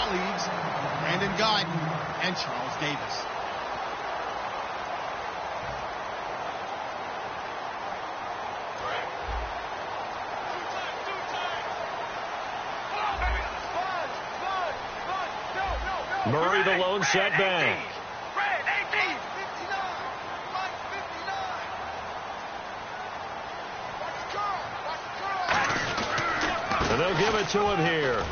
colleagues, Brandon Guyton and Charles Davis. Murray, the lone setback. And they'll give it to him here.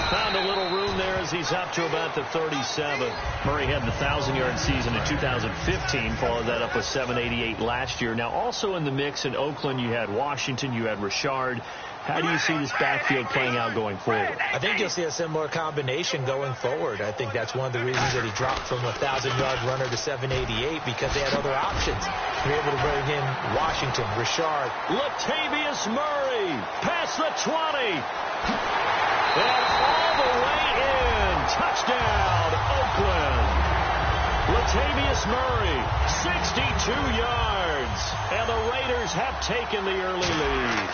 Found a little room there as he's up to about the 37. Murray had the 1,000-yard season in 2015, followed that up with 788 last year. Now, also in the mix in Oakland, you had Washington, you had Richard. How do you see this backfield playing out going forward? I think you'll see a similar combination going forward. I think that's one of the reasons that he dropped from a 1,000-yard runner to 788, because they had other options. They were able to bring in Washington, Richard. Latavius Murray past the 20. And all the way in. Touchdown, Oakland. Latavius Murray, 62 yards. And the Raiders have taken the early lead.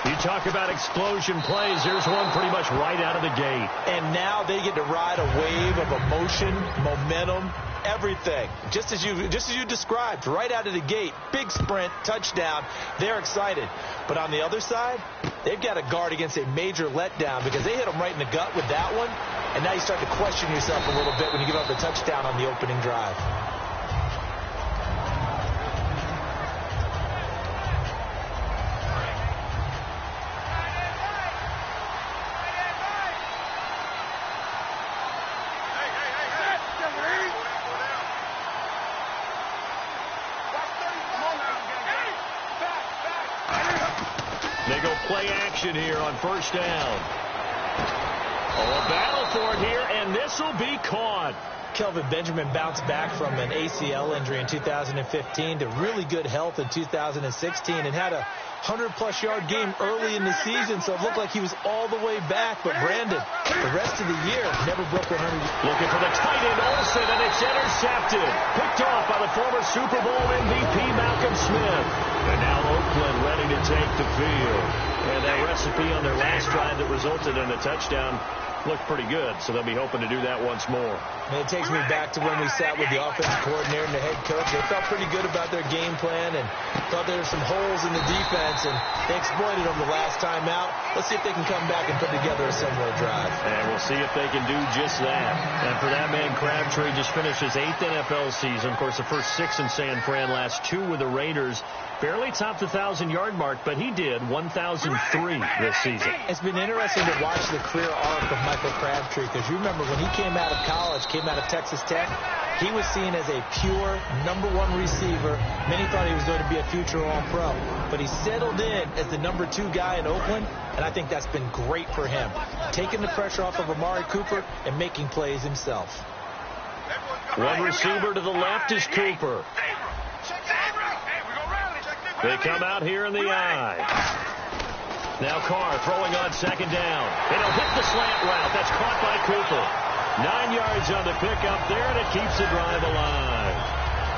You talk about explosion plays. Here's one pretty much right out of the gate. And now they get to ride a wave of emotion, momentum, everything. Just as you described, right out of the gate. Big sprint, touchdown. They're excited. But on the other side, they've got to guard against a major letdown because they hit them right in the gut with that one. And now you start to question yourself a little bit when you give up the touchdown on the opening drive. They go play action here on first down. Oh, a battle for it here, and this will be caught. Kelvin Benjamin bounced back from an ACL injury in 2015 to really good health in 2016 and had a 100-plus yard game early in the season, so it looked like he was all the way back. But Brandon, the rest of the year, never broke 100. Looking for the tight end, Olsen, and it's intercepted. Picked off by the former Super Bowl MVP, Malcolm Smith. And now Oakland ready to take the field. And that recipe on their last drive that resulted in a touchdown looked pretty good, so they'll be hoping to do that once more. And it takes me back to when we sat with the offensive coordinator and the head coach. They felt pretty good about their game plan and thought there were some holes in the defense, and they exploited them the last time out. Let's see if they can come back and put together a similar drive. And we'll see if they can do just that. And for that man, Crabtree just finished his 8th NFL season. Of course, the first 6 in San Fran, last 2 with the Raiders. Barely topped the 1,000-yard mark, but he did 1,003 this season. It's been interesting to watch the career arc of Michael Crabtree, because you remember when he came out of college, came out of Texas Tech, he was seen as a pure #1 receiver. Many thought he was going to be a future All-Pro, but he settled in as the #2 guy in Oakland, and I think that's been great for him, taking the pressure off of Amari Cooper and making plays himself. One receiver to the left is Cooper. They come out here in the eye. Now Carr throwing on second down. And he'll hit the slant route. That's caught by Cooper. 9 yards on the pickup there, and it keeps the drive alive.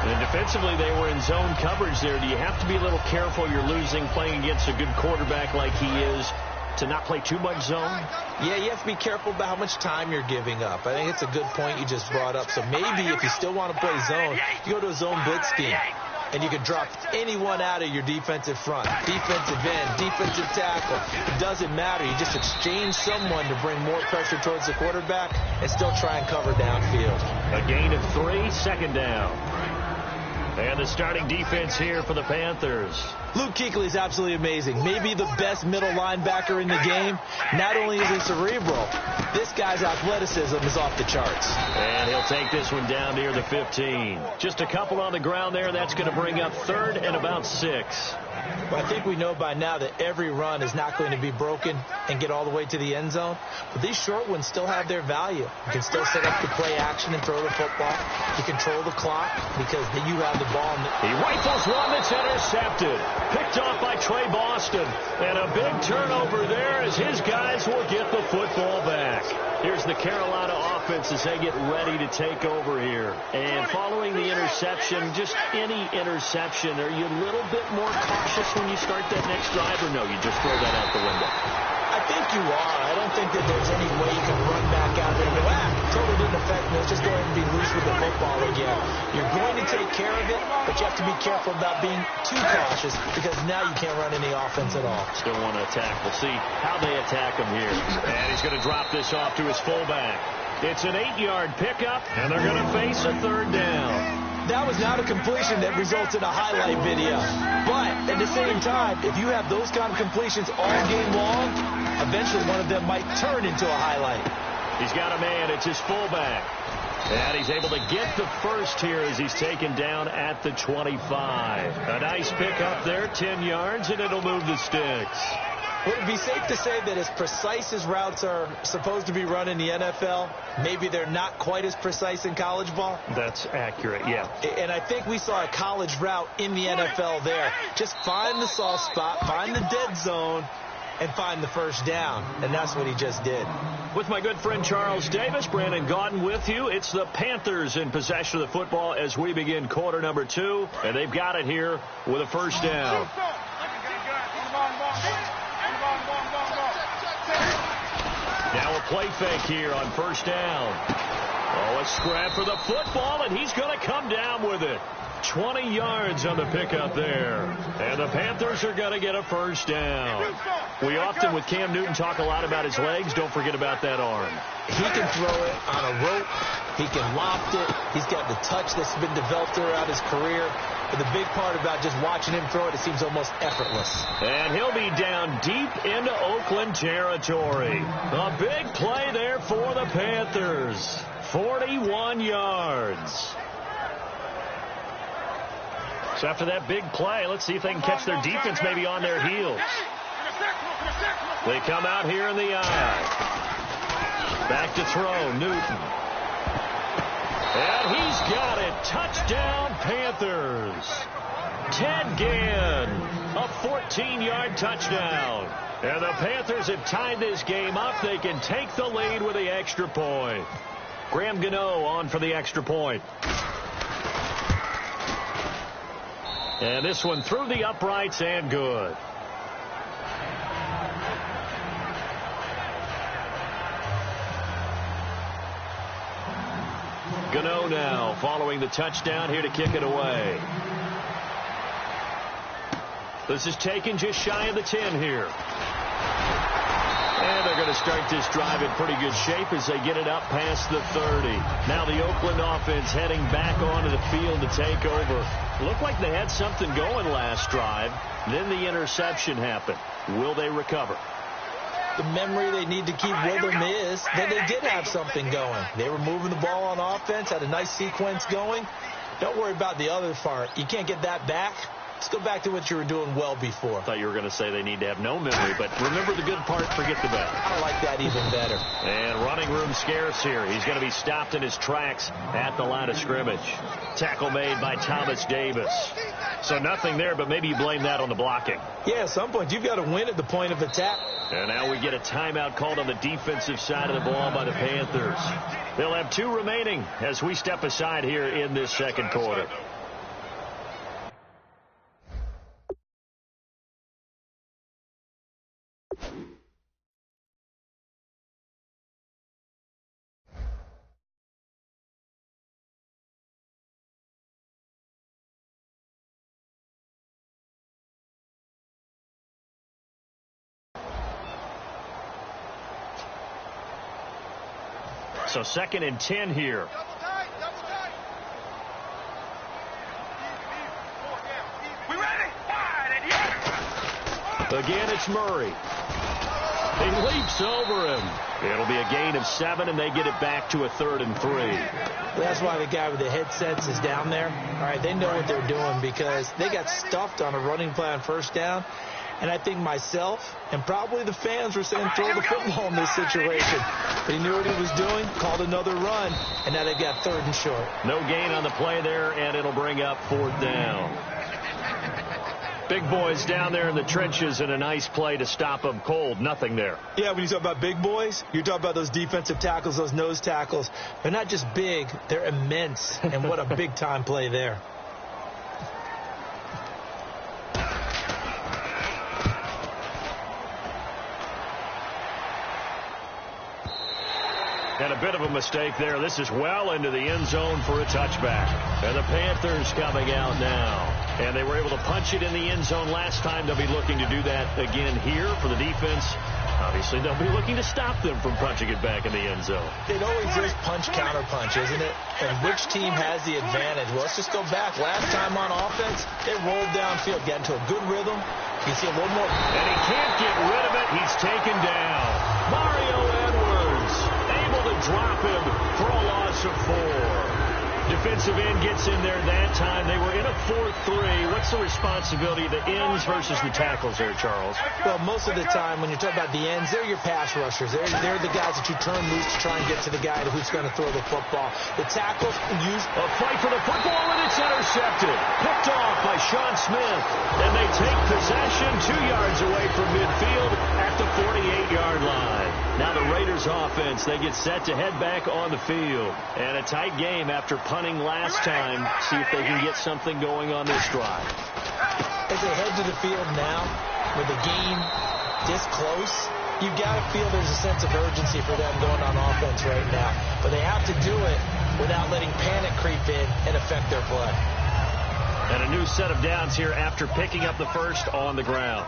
And defensively, they were in zone coverage there. Do you have to be a little careful? You're losing playing against a good quarterback like he is to not play too much zone? Yeah, you have to be careful about how much time you're giving up. I think it's a good point you just brought up. So maybe if you still want to play zone, you go to a zone blitz scheme. And you can drop anyone out of your defensive front. Defensive end, defensive tackle. It doesn't matter. You just exchange someone to bring more pressure towards the quarterback and still try and cover downfield. A gain of 3, second down. And the starting defense here for the Panthers. Luke Kuechly is absolutely amazing. Maybe the best middle linebacker in the game. Not only is he cerebral, this guy's athleticism is off the charts. And he'll take this one down near the 15. Just a couple on the ground there. That's going to bring up 3rd and about 6. But I think we know by now that every run is not going to be broken and get all the way to the end zone. But these short ones still have their value. You can still set up the play action and throw the football. You control the clock because then you have the ball. He rifles one that's intercepted. Picked off by Trey Boston. And a big turnover there as his guys will get the football back. Here's the Carolina offense as they get ready to take over here. And following the interception, just any interception, are you a little bit more cautious when you start that next drive, or no, you just throw that out the window? I think you are. I don't don't think that there's any way you can run back out there and go, totally didn't affect me. Let's just go ahead and be loose with the football again. You're going to take care of it, but you have to be careful about being too cautious because now you can't run any offense at all. Still want to attack. We'll see how they attack him here. And he's going to drop this off to his fullback. It's an 8-yard pickup, and they're going to face a third down. That was not a completion that results in a highlight video. But at the same time, if you have those kind of completions all game long, eventually one of them might turn into a highlight. He's got a man. It's his fullback. And he's able to get the first here as he's taken down at the 25. A nice pickup there, 10 yards, and it'll move the sticks. Would it be safe to say that as precise as routes are supposed to be run in the NFL, maybe they're not quite as precise in college ball? That's accurate, yeah. And I think we saw a college route in the NFL there. Just find the soft spot, find the dead zone, and find the first down. And that's what he just did. With my good friend Charles Davis, Brandon Gaudin with you. It's the Panthers in possession of the football as we begin quarter number 2. And they've got it here with a first down. Now a play fake here on first down. Oh, a scrap for the football, and he's going to come down with it. 20 yards on the pickup there. And the Panthers are going to get a first down. We often, with Cam Newton, talk a lot about his legs. Don't forget about that arm. He can throw it on a rope. He can loft it. He's got the touch that's been developed throughout his career. But the big part about just watching him throw it, it seems almost effortless. And he'll be down deep into Oakland territory. A big play there for the Panthers. 41 yards. So after that big play, let's see if they can catch their defense maybe on their heels. They come out here in the eye. Back to throw, Newton. And he's got it. Touchdown, Panthers. Ted Ginn, a 14-yard touchdown. And the Panthers have tied this game up. They can take the lead with the extra point. Graham Gano on for the extra point. And this one through the uprights and good. Gano now following the touchdown here to kick it away. This is taken just shy of the 10 here. And they're going to start this drive in pretty good shape as they get it up past the 30. Now the Oakland offense heading back onto the field to take over. Looked like they had something going last drive. Then the interception happened. Will they recover? The memory they need to keep with them is that they did have something going. They were moving the ball on offense, had a nice sequence going. Don't worry about the other part. You can't get that back. Let's go back to what you were doing well before. I thought you were going to say they need to have no memory, but remember the good part, forget the bad. I like that even better. And running room scarce here. He's going to be stopped in his tracks at the line of scrimmage. Tackle made by Thomas Davis. So nothing there, but maybe you blame that on the blocking. Yeah, at some point you've got to win at the point of attack. And now we get a timeout called on the defensive side of the ball by the Panthers. They'll have 2 remaining as we step aside here in this second quarter. So 2nd and 10 here. Again, it's Murray. He leaps over him. It'll be a gain of 7, and they get it back to a 3rd and 3. That's why the guy with the headsets is down there. All right, they know what they're doing because they got stuffed on a running play on first down. And I think myself and probably the fans were saying throw the football in this situation. But he knew what he was doing, called another run, and now they've got 3rd and short. No gain on the play there, and it'll bring up 4th down. Big boys down there in the trenches and a nice play to stop them cold. Nothing there. Yeah, when you talk about big boys, you're talking about those defensive tackles, those nose tackles. They're not just big, they're immense. And what a big-time play there. And a bit of a mistake there. This is well into the end zone for a touchback. And the Panthers coming out now. And they were able to punch it in the end zone last time. They'll be looking to do that again here for the defense. Obviously, they'll be looking to stop them from punching it back in the end zone. It always is punch, counter punch, isn't it? And which team has the advantage? Well, let's just go back. Last time on offense, they rolled downfield, got into a good rhythm. You see a little more. And he can't get rid of it. He's taken down. Mario Edwards able to drop him for a loss of 4. Defensive end gets in there that time. They were in a 4-3. What's the responsibility of the ends versus the tackles there, Charles? Well, most of the time when you talk about the ends, they're your pass rushers. They're the guys that you turn loose to try and get to the guy who's going to throw the football. The tackles use a fight for the football, and it's intercepted. Picked off by Sean Smith. And they take possession 2 yards away from midfield at the 48-yard line. Now the Raiders offense, they get set to head back on the field. And a tight game after punting last time. See if they can get something going on this drive. As they head to the field now, with the game this close, you've got to feel there's a sense of urgency for them going on offense right now. But they have to do it without letting panic creep in and affect their play. And a new set of downs here after picking up the first on the ground.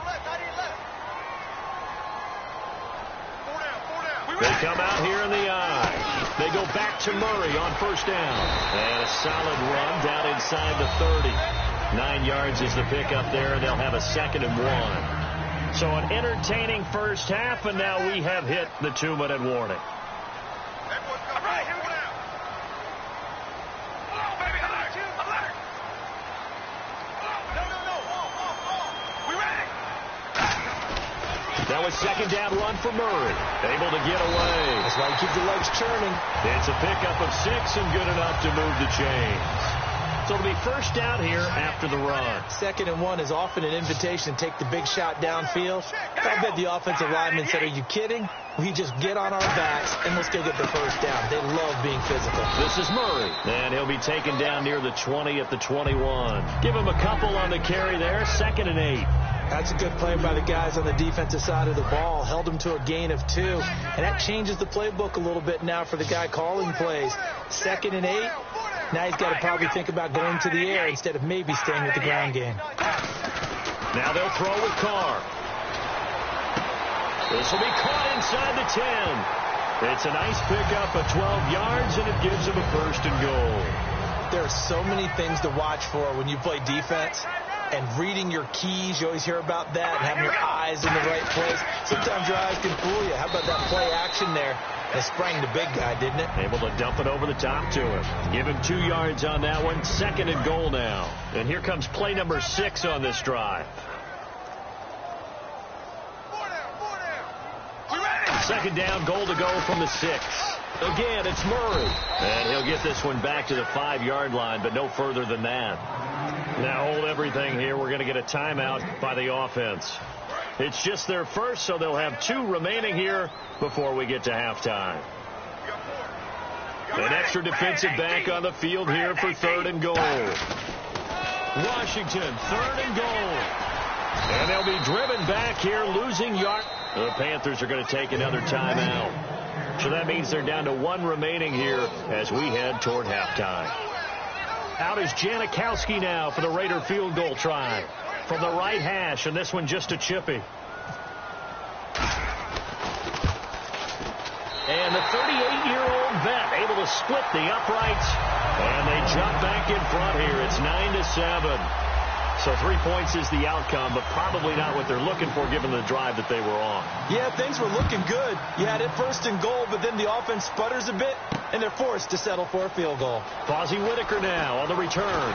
They come out here in the eye. They go back to Murray on first down. And a solid run down inside the 30. 9 yards is the pickup there, and they'll have a 2nd and 1. So an entertaining first half, and now we have hit the 2-minute warning. Now a 2nd down run for Murray. Able to get away. That's why you keep the legs churning. It's a pickup of 6 and good enough to move the chains. So it'll be first down here after the run. 2nd and 1 is often an invitation to take the big shot downfield. I bet the offensive lineman said, are you kidding? We just get on our backs and let's go get the first down. They love being physical. This is Murray. And he'll be taken down near the 20 at the 21. Give him a couple on the carry there. 2nd and 8. That's a good play by the guys on the defensive side of the ball. Held them to a gain of 2. And that changes the playbook a little bit now for the guy calling plays. 2nd and 8. Now he's got to probably think about going to the air instead of maybe staying with the ground game. Now they'll throw with Carr. This will be caught inside the 10. It's a nice pickup of 12 yards, and it gives him a 1st and goal. There are so many things to watch for when you play defense. And reading your keys, you always hear about that, and having your eyes in the right place. Sometimes your eyes can fool you. How about that play action there? It sprang the big guy, didn't it? Able to dump it over the top to him. Give him 2 yards on that one. 2nd and goal now. And here comes play number 6 on this drive. 2nd down, goal to go from the 6. Again, it's Murray. And he'll get this one back to the 5-yard line, but no further than that. Now hold everything here. We're going to get a timeout by the offense. It's just their first, so they'll have 2 remaining here before we get to halftime. An extra defensive back on the field here for 3rd and goal. Washington, 3rd and goal. And they'll be driven back here, losing yard. The Panthers are going to take another timeout. So that means they're down to 1 remaining here as we head toward halftime. Out is Janikowski now for the Raider field goal try. From the right hash, and this one just a chippy. And the 38-year-old vet able to split the uprights. And they jump back in front here. It's 9-7. So 3 points is the outcome, but probably not what they're looking for given the drive that they were on. Yeah, things were looking good. You had it 1st and goal, but then the offense sputters a bit, and they're forced to settle for a field goal. Fozzie Whitaker now on the return.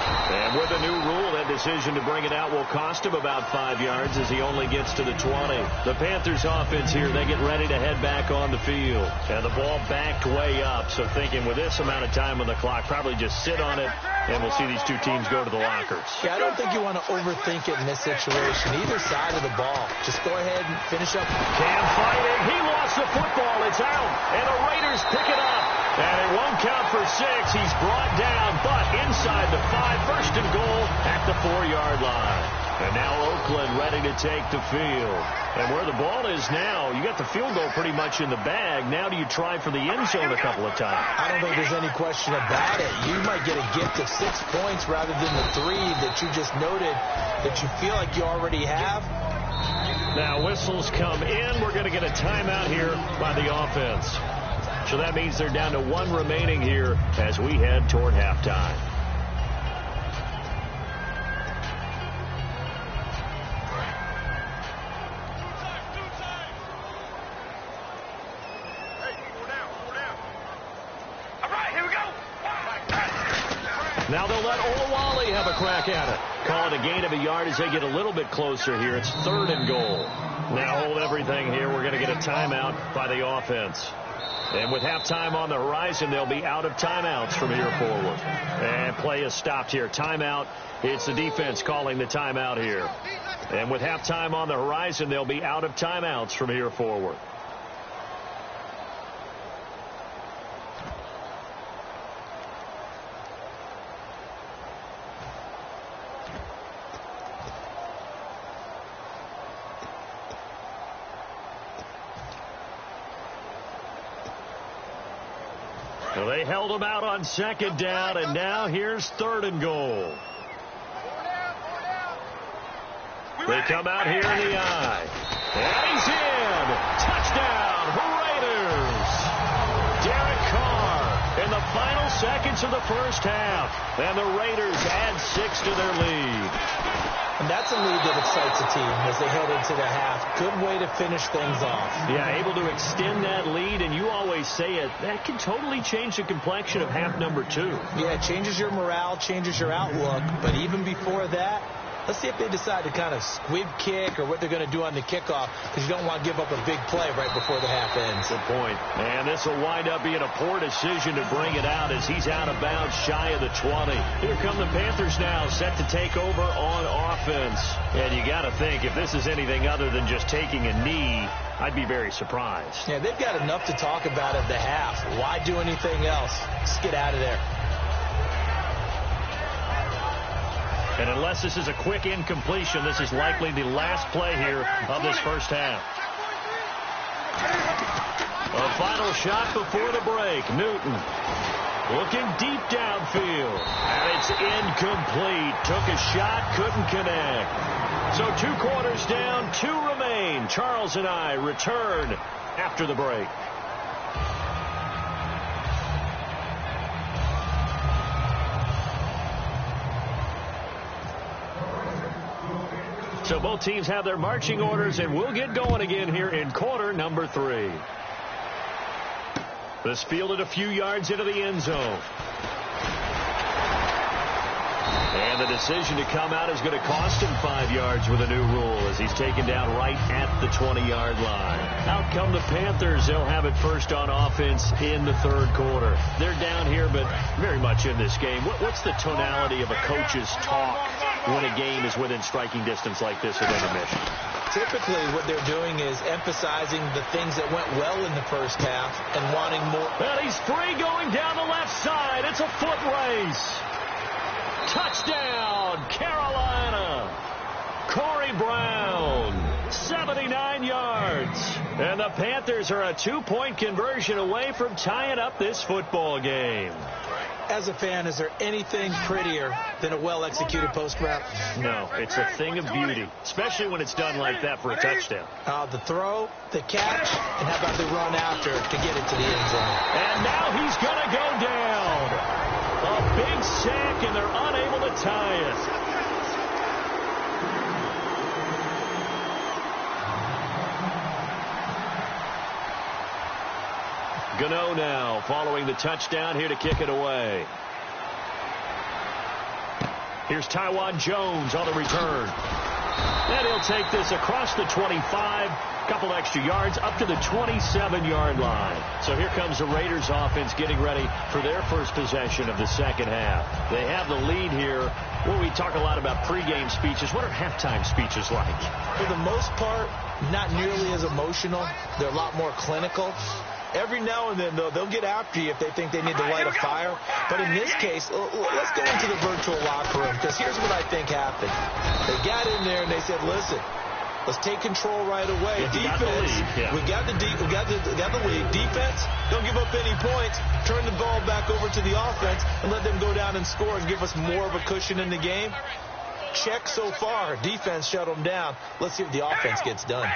And with the new rule, that decision to bring it out will cost him about 5 yards as he only gets to the 20. The Panthers offense here, they get ready to head back on the field. And the ball backed way up, so thinking with this amount of time on the clock, probably just sit on it, and we'll see these 2 teams go to the lockers. Yeah, I don't think you want to overthink it in this situation. Either side of the ball. Just go ahead and finish up. Cam fighting. He lost the football. It's out. And the Raiders pick it up. And it won't count for 6. He's brought down, but inside the 5. 1st and goal at the 4-yard line. And now Oakland ready to take the field. And where the ball is now, you got the field goal pretty much in the bag. Now do you try for the end zone a couple of times? I don't think there's any question about it. You might get a gift of 6 points rather than the 3 that you just noted that you feel like you already have. Now whistles come in. We're going to get a timeout here by the offense. So that means they're down to 1 remaining here as we head toward halftime. Now they'll let Olawale have a crack at it. Call it a gain of a yard as they get a little bit closer here. It's 3rd and goal. Now hold everything here. We're going to get a timeout by the offense. And with halftime on the horizon, they'll be out of timeouts from here forward. And play is stopped here. Timeout. It's the defense calling the timeout here. And with halftime on the horizon, they'll be out of timeouts from here forward. Well, they held them out on 2nd down, and now here's 3rd and goal. They come out here in the eye. And he's in. Touchdown, Raiders. Derek Carr in the final seconds of the first half. And the Raiders add 6 to their lead. And that's a lead that excites a team as they head into the half. Good way to finish things off. Yeah, able to extend that lead, and you always say it, that can totally change the complexion of half number 2. Yeah, it changes your morale, changes your outlook. But even before that, let's see if they decide to kind of squib kick or what they're going to do on the kickoff, because you don't want to give up a big play right before the half ends. Good point. And this will wind up being a poor decision to bring it out as he's out of bounds shy of the 20. Here come the Panthers now, set to take over on offense. And you got to think, if this is anything other than just taking a knee, I'd be very surprised. Yeah, they've got enough to talk about at the half. Why do anything else? Just get out of there. And unless this is a quick incompletion, this is likely the last play here of this first half. A final shot before the break. Newton looking deep downfield. And it's incomplete. Took a shot, couldn't connect. So 2 quarters down, 2 remain. Charles and I return after the break. So both teams have their marching orders, and we'll get going again here in quarter number 3. This fielded a few yards into the end zone. And the decision to come out is going to cost him 5 yards with a new rule as he's taken down right at the 20-yard line. Out come the Panthers. They'll have it first on offense in the 3rd quarter. They're down here, but very much in this game. What's the tonality of a coach's talk when a game is within striking distance like this at intermission? Typically, what they're doing is emphasizing the things that went well in the first half and wanting more. And he's free going down the left side. It's a foot race. Touchdown, Carolina. Corey Brown, 79 yards. And the Panthers are a 2-point conversion away from tying up this football game. As a fan, is there anything prettier than a well-executed post route? No, it's a thing of beauty, especially when it's done like that for a touchdown. The throw, the catch, and how about the run after to get it to the end zone? And now he's going to go down. A big sack, and they're unable to tie it. Gano now following the touchdown here to kick it away. Here's Tywan Jones on the return. And he'll take this across the 25, couple extra yards up to the 27-yard line. So here comes the Raiders offense getting ready for their first possession of the second half. They have the lead here. Well, we talk a lot about pregame speeches. What are halftime speeches like? For the most part, not nearly as emotional. They're a lot more clinical. Every now and then, though, they'll get after you if they think they need to light a fire. But in this case, let's go into the virtual locker room, because here's what I think happened. They got in there and they said, listen, let's take control right away. Defense, we got the lead. Defense, don't give up any points. Turn the ball back over to the offense and let them go down and score and give us more of a cushion in the game. Check so far. Defense shut them down. Let's see if the offense gets done.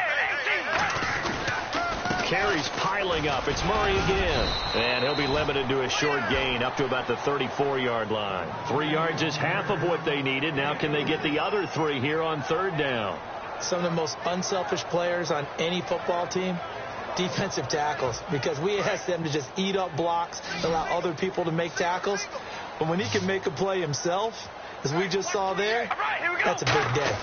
Carries piling up. It's Murray again. And he'll be limited to a short gain up to about the 34-yard line. 3 yards is half of what they needed. Now can they get the other 3 here on third down? Some of the most unselfish players on any football team, defensive tackles, because we ask them to just eat up blocks, allow other people to make tackles. But when he can make a play himself, as we just saw there, that's a big day.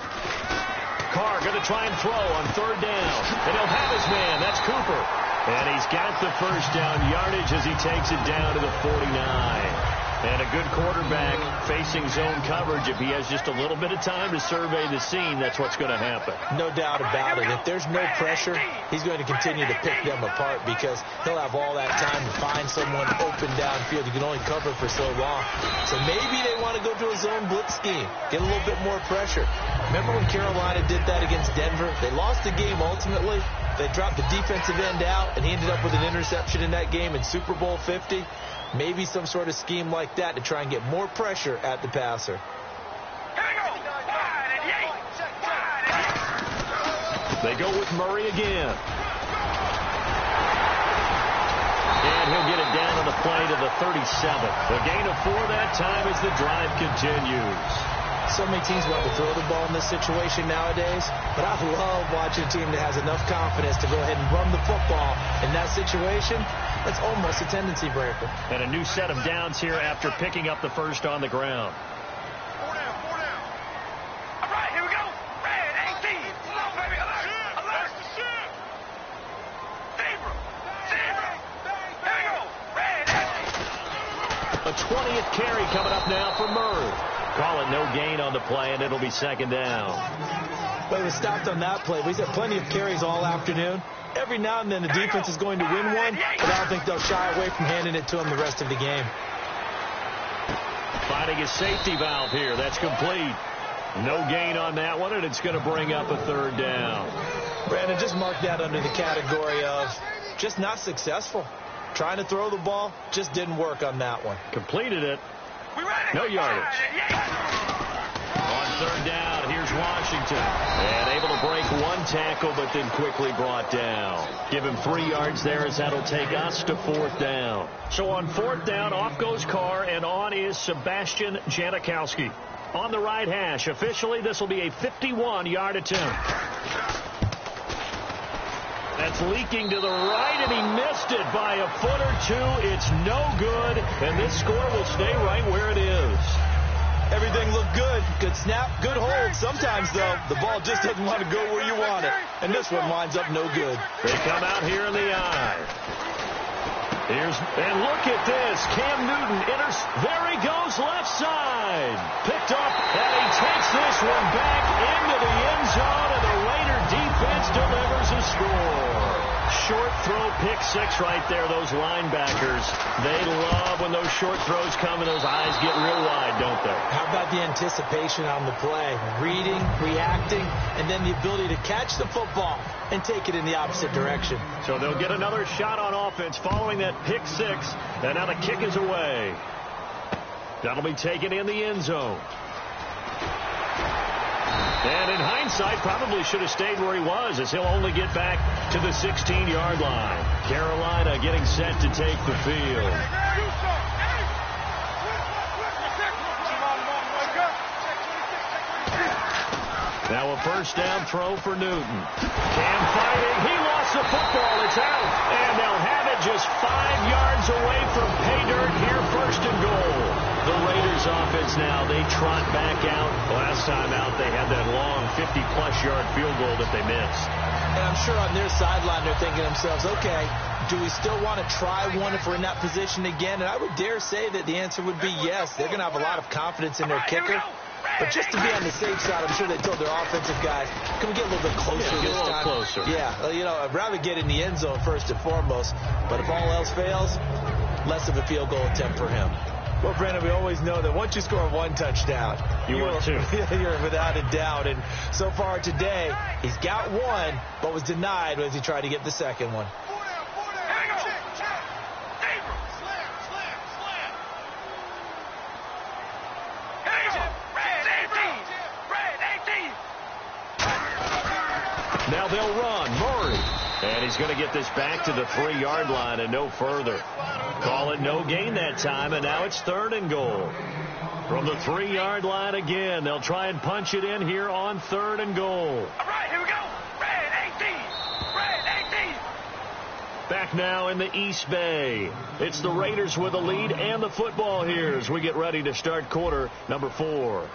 Carr going to try and throw on third down. And he'll have his man. That's Cooper. And he's got the first down yardage as he takes it down to the 49. And a good quarterback facing zone coverage. If he has just a little bit of time to survey the scene, that's what's going to happen. No doubt about it. If there's no pressure, he's going to continue to pick them apart because he'll have all that time to find someone open downfield. You can only cover for so long. So maybe they want to go to a zone blitz scheme, get a little bit more pressure. Remember when Carolina did that against Denver? They lost the game ultimately. They dropped the defensive end out, and he ended up with an interception in that game in Super Bowl 50. Maybe some sort of scheme like that to try and get more pressure at the passer. They go with Murray again. And he'll get it down on the play to the 37. The gain of 4 that time as the drive continues. So many teams want to throw the ball in this situation nowadays, but I love watching a team that has enough confidence to go ahead and run the football in that situation. That's almost a tendency breaker. And a new set of downs here after picking up the first on the ground. 4 down. All right, here we go. Red 18. Come on, baby. Alert. Zebra. Here we go. Red 18. A 20th carry coming up now for Murray. Call it no gain on the play, and it'll be second down. Well, he was stopped on that play. We've had plenty of carries all afternoon. Every now and then the defense is going to win one, but I don't think they'll shy away from handing it to him the rest of the game. Finding a safety valve here. That's complete. No gain on that one, and it's going to bring up a third down. Brandon, just mark that under the category of just not successful. Trying to throw the ball, just didn't work on that one. Completed it. No yardage. On third down, here's Washington. And able to break one tackle, but then quickly brought down. Give him 3 yards there as that'll take us to fourth down. So on fourth down, off goes Carr, and on is Sebastian Janikowski. On the right hash, officially this will be a 51-yard attempt. That's leaking to the right, and he missed it by a foot or two. It's no good, and this score will stay right where it is. Everything looked good. Good snap, good hold. Sometimes, though, the ball just doesn't want to go where you want it, and this one winds up no good. They come out here in the eye. And look at this. Cam Newton enters. There he goes, left side. Picked up, and he takes this one back into the end zone, and the Raider defense delivers a score. Short throw, pick six right there. Those linebackers, they love when those short throws come and those eyes get real wide, don't they? How about the anticipation on the play? Reading, reacting, and then the ability to catch the football and take it in the opposite direction. So they'll get another shot on offense following that pick six, and now the kick is away. That'll be taken in the end zone. And in hindsight, probably should have stayed where he was, as he'll only get back to the 16-yard line. Carolina getting set to take the field. Now a first down throw for Newton. Cam fighting. He lost the football. It's out. And they'll have it just 5 yards away from pay dirt here, first and goal. The Raiders offense now, they trot back out. Last time out, they had that long 50-plus yard field goal that they missed. And I'm sure on their sideline, they're thinking to themselves, okay, do we still want to try one if we're in that position again? And I would dare say that the answer would be yes. They're going to have a lot of confidence in their kicker. But just to be on the safe side, I'm sure they told their offensive guys, can we get a little bit closer get this a little time? closer. Yeah, you know, I'd rather get in the end zone first and foremost. But if all else fails, less of a field goal attempt for him. Well, Brandon, we always know that once you score one touchdown, you're two. You're without a doubt. And so far today, he's got one, but was denied as he tried to get the second one. Now they'll run. Murray. And he's going to get this back to the 3-yard line and no further. Call it no gain that time, and now it's 3rd and goal. From the 3-yard line again, they'll try and punch it in here on 3rd and goal. All right, here we go. Red 18. Red 18. Back now in the East Bay. It's the Raiders with the lead and the football here as we get ready to start quarter number 4.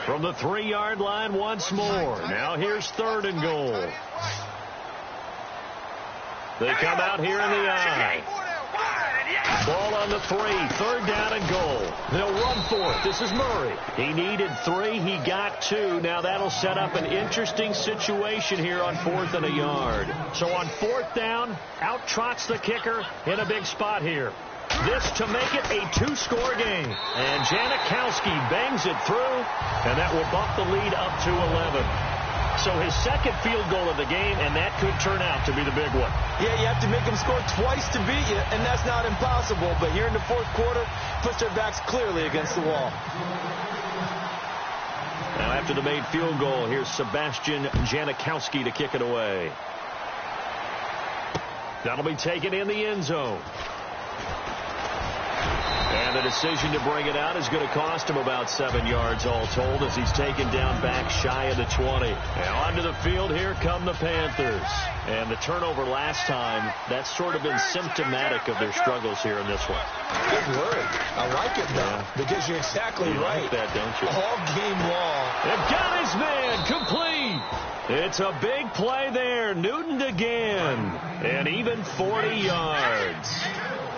From the 3-yard line once more. Now here's 3rd and goal. They come out here in the I. Ball on the 3. 3rd down and goal. They'll run for it. This is Murray. He needed 3. He got 2. Now that'll set up an interesting situation here on 4th and a yard. So on 4th down, out trots the kicker in a big spot here. This to make it a 2-score game. And Janikowski bangs it through, and that will bump the lead up to 11. So his second field goal of the game, and that could turn out to be the big one. Yeah, you have to make them score twice to beat you, and that's not impossible. But here in the 4th quarter, puts their backs clearly against the wall. Now after the made field goal, here's Sebastian Janikowski to kick it away. That'll be taken in the end zone. And the decision to bring it out is going to cost him about 7 yards all told as he's taken down back shy of the 20. Now onto the field, here come the Panthers. And the turnover last time, that's sort of been symptomatic of their struggles here in this one. Good word. I like it, though, because you're exactly right. Like that, don't you? All game long. They've got his man complete. It's a big play there. Newton again. And even 40 yards.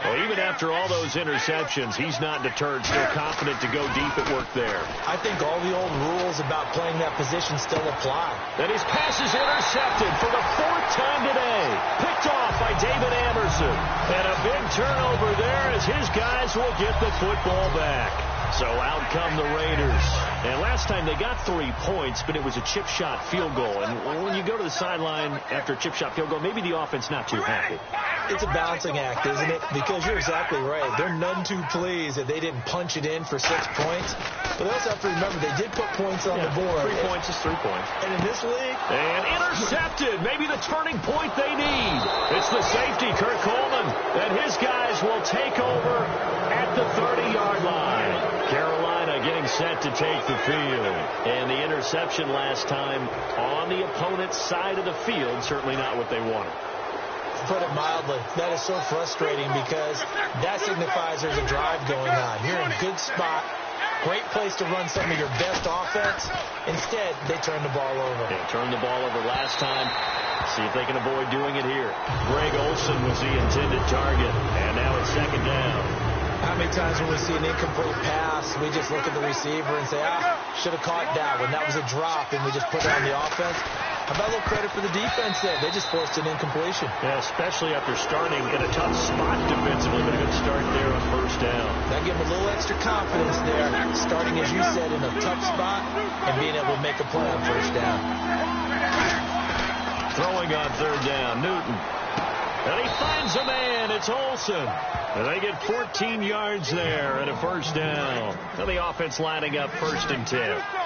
Well, even after all those interceptions, he's not deterred, still confident to go deep at work there. I think all the old rules about playing that position still apply. And his pass is intercepted for the 4th time today. Picked off by David Anderson. And a big turnover there as his guys will get the football back. So out come the Raiders. And last time they got 3 points, but it was a chip shot field goal. And when you go to the sideline after a chip shot field goal, maybe the offense not too happy. It's a balancing act, isn't it? Because you're exactly right. They're none too pleased that they didn't punch it in for 6 points. But they also have to remember they did put points on the board. 3 points is 3 points. And in this league... And intercepted. Maybe the turning point they need. It's the safety, Kurt Coleman. And his guys will take over at the 30-yard line. Carolina getting set to take the field. And the interception last time on the opponent's side of the field, certainly not what they wanted. To put it mildly, that is so frustrating because that signifies there's a drive going on. You're in a good spot. Great place to run some of your best offense. Instead, they turn the ball over. They turned the ball over last time. See if they can avoid doing it here. Greg Olsen was the intended target. And now it's 2nd down. How many times when we see an incomplete pass, we just look at the receiver and say, should have caught that one. That was a drop, and we just put it on the offense. How about a little credit for the defense there? They just forced an incompletion. Yeah, especially after starting in a tough spot defensively, but a good start there on 1st down. That gave them a little extra confidence there, starting, as you said, in a tough spot and being able to make a play on 1st down. Throwing on 3rd down, Newton. And he finds a man. It's Olsen. And they get 14 yards there and a 1st down. And the offense lining up 1st and 10.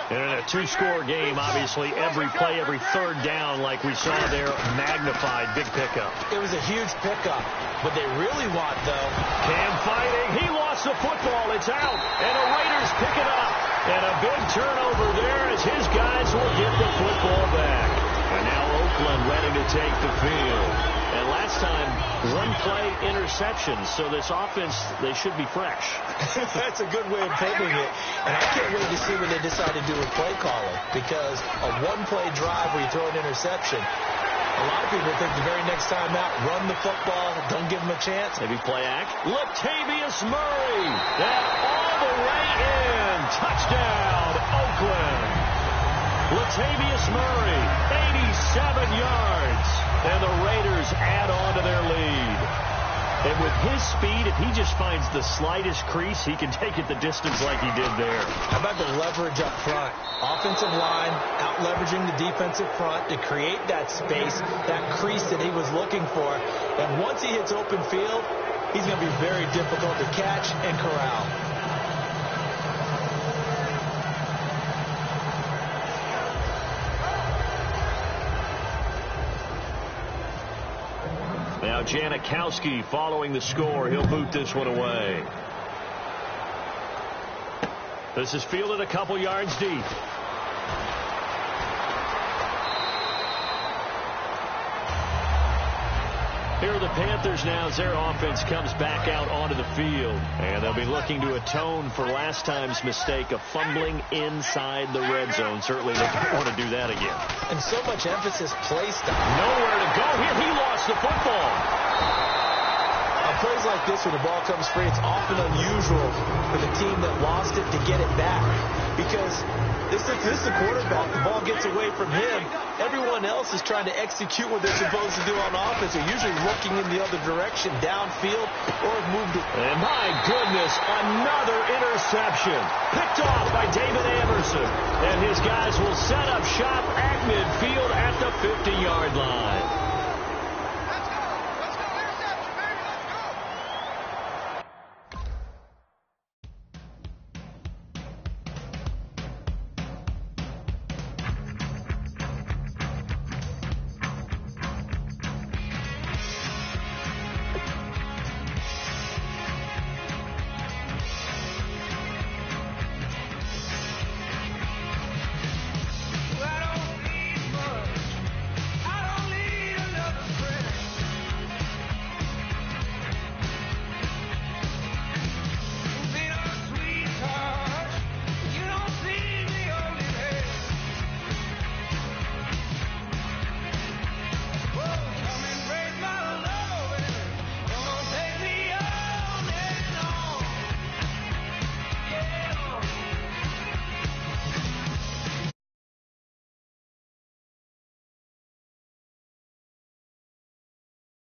And in a 2-score game, obviously, every play, every 3rd down, like we saw there, magnified. Big pickup. It was a huge pickup. What they really want, though... Cam fighting. He lost the football. It's out. And the Raiders pick it up. And a big turnover there as his guys will get the football back. And now Oakland ready to take the field. And last time, one play interception. So this offense, they should be fresh. That's a good way of putting it. And I can't wait to see what they decide to do with play calling. Because a one-play drive where you throw an interception, a lot of people think the very next time out, run the football, don't give them a chance. Maybe play act. Latavius Murray. And all the way in. Touchdown, Oakland. Latavius Murray, 87 yards. And the Raiders add on to their lead. And with his speed, if he just finds the slightest crease, he can take it the distance like he did there. How about the leverage up front? Offensive line out-leveraging the defensive front to create that space, that crease that he was looking for. And once he hits open field, he's going to be very difficult to catch and corral. Now Janikowski following the score. He'll boot this one away. This is fielded a couple yards deep. Here are the Panthers now as their offense comes back out onto the field. And they'll be looking to atone for last time's mistake of fumbling inside the red zone. Certainly they don't want to do that again. And so much emphasis placed on nowhere to go here. He lost the football. On plays like this, when the ball comes free, it's often unusual for the team that lost it to get it back. Because this is the quarterback. The ball gets away from him. Everyone else is trying to execute what they're supposed to do on offense. They're usually looking in the other direction, downfield, or have moved it. And my goodness, another interception. Picked off by David Anderson. And his guys will set up shop at midfield at the 50-yard line.